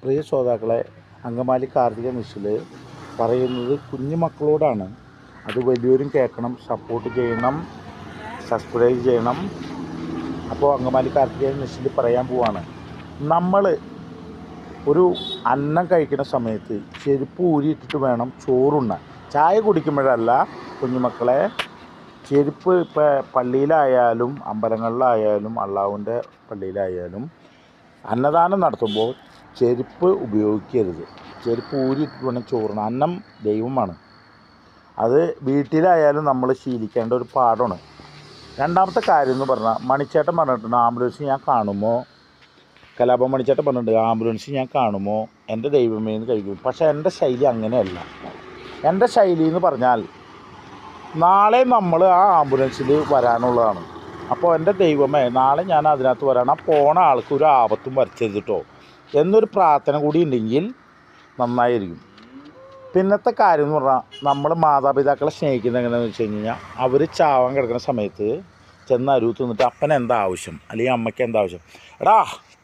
പ്രിയ ശ്രോതാക്കളെ, അങ്കമാലി കാർത്തിക മിഷിൽ പറയുന്നത് കുഞ്ഞു മക്കളോടാണ്. അത് വലിയവരും കേൾക്കണം, സപ്പോർട്ട് ചെയ്യണം, സബ്സ്ക്രൈബ് ചെയ്യണം. അപ്പോൾ അങ്കമാലി കാർത്തിക മിഷിൽ പറയാൻ പോവാണ്. നമ്മൾ ഒരു അന്നം കഴിക്കുന്ന സമയത്ത് ചെരുപ്പ് ഊരിയിട്ടിട്ട് വേണം ചോറുണ്ണാൻ. ചായ കുടിക്കുമ്പോഴല്ല കുഞ്ഞുമക്കളെ, ചെരുപ്പ് ഇപ്പോൾ പള്ളിയിലായാലും അമ്പലങ്ങളിലായാലും അള്ളാഹുവിൻ്റെ പള്ളിയിലായാലും അന്നദാനം നടത്തുമ്പോൾ ചെരുപ്പ് ഉപയോഗിക്കരുത്. ചെരുപ്പ് ഊരിയിട്ടിട്ട് വേണം ചോറുണ്ണാൻ. അന്നം ദൈവമാണ്. അത് വീട്ടിലായാലും നമ്മൾ ശീലിക്കേണ്ട ഒരു പാഠമാണ്. രണ്ടാമത്തെ കാര്യം എന്ന് പറഞ്ഞാൽ, മണിച്ചേട്ടൻ പറഞ്ഞിട്ടുണ്ട് ആംബുലൻസ് ഞാൻ കാണുമ്പോൾ, കലാപം മണിച്ചേട്ടൻ പറഞ്ഞിട്ടുണ്ട് ആംബുലൻസ് ഞാൻ കാണുമ്പോൾ എൻ്റെ ദൈവമേ എന്ന് കഴിക്കും. പക്ഷേ എൻ്റെ ശൈലി അങ്ങനെയല്ല. എൻ്റെ ശൈലി എന്ന് പറഞ്ഞാൽ, നാളെ നമ്മൾ ആ ആംബുലൻസിൽ വരാനുള്ളതാണ്. അപ്പോൾ എൻ്റെ ദൈവമേ, നാളെ ഞാൻ അതിനകത്ത് വരാൻ, ആ പോണ ആൾക്ക് ഒരു ആപത്തും വരച്ചരുത് കേട്ടോ എന്നൊരു പ്രാർത്ഥന കൂടി ഉണ്ടെങ്കിൽ നന്നായിരിക്കും. പിന്നത്തെ കാര്യം എന്ന് പറഞ്ഞാൽ, നമ്മൾ മാതാപിതാക്കളെ സ്നേഹിക്കുന്നത് എങ്ങനെയാണെന്ന് വെച്ച് കഴിഞ്ഞാൽ, അവർ ചാവാൻ കിടക്കുന്ന സമയത്ത് ചെന്ന് അരുവ് തിന്നിട്ട് അപ്പൻ എന്താ ആവശ്യം അല്ലെങ്കിൽ അമ്മയ്ക്ക് എന്താ ആവശ്യം, എടാ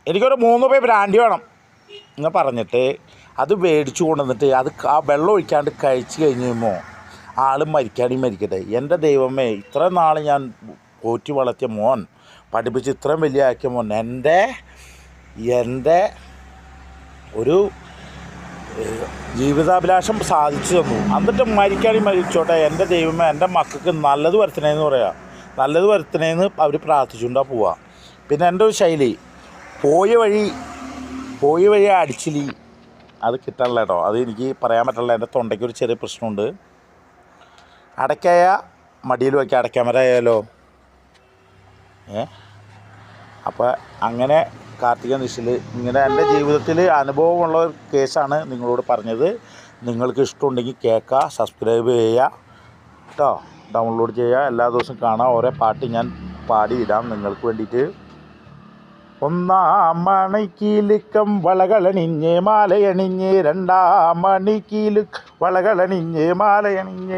എനിക്കൊരു 3 പേർ ബ്രാൻഡി വേണം എന്ന് പറഞ്ഞിട്ട് അത് മേടിച്ചു കൊണ്ടുവന്നിട്ട് അത് ആ വെള്ളം ഒഴിക്കാണ്ട് കഴിച്ച് കഴിഞ്ഞ് കഴിയുമ്പോൾ ആൾ മരിക്കാണെങ്കിൽ മരിക്കട്ടെ. എൻ്റെ ദൈവമേ, ഇത്ര നാൾ ഞാൻ പോറ്റി വളർത്തിയ മോൻ, പഠിപ്പിച്ച് ഇത്രയും വലിയ ആക്കിയ മോൻ എൻ്റെ ഒരു ജീവിതാഭിലാഷം സാധിച്ചു തന്നു. എന്നിട്ട് മരിക്കാണെങ്കിൽ മരിച്ചോട്ടെ, എൻ്റെ ദൈവമേ എൻ്റെ മക്കൾക്ക് നല്ലത് വരുത്തണേന്ന് പറയാം. നല്ലത് വരുത്തണേന്ന് അവർ പ്രാർത്ഥിച്ചുകൊണ്ടാണ് പോവുക. പിന്നെ എൻ്റെ ഒരു ശൈലി, പോയ വഴി അടിച്ചിലി അത് കിട്ടാനില്ല കേട്ടോ. അത് എനിക്ക് പറയാൻ പറ്റില്ല. എൻ്റെ തൊണ്ടയ്ക്ക് ഒരു ചെറിയ പ്രശ്നമുണ്ട്. അടയ്ക്കായ മടിയിൽ വയ്ക്കുക, അടയ്ക്കാമരായാലോ. അപ്പോൾ അങ്ങനെ കാർത്തിക നിഷിൽ ഇങ്ങനെ എൻ്റെ ജീവിതത്തിൽ അനുഭവമുള്ള ഒരു കേസാണ് നിങ്ങളോട് പറഞ്ഞത്. നിങ്ങൾക്ക് ഇഷ്ടമുണ്ടെങ്കിൽ കേൾക്കുക, സബ്സ്ക്രൈബ് ചെയ്യുക കേട്ടോ, ഡൗൺലോഡ് ചെയ്യുക. എല്ലാ ദിവസവും കാണാം. ഓരോ പാട്ട് ഞാൻ പാടിയിടാം നിങ്ങൾക്ക് വേണ്ടിയിട്ട്. 1 മണിക്കിലുക്കം വളകളണിഞ്ഞ് മാലയണിഞ്ഞ്, 2 മണിക്കിലുക്കം വളകളണിഞ്ഞ് മാലയണിഞ്ഞ്.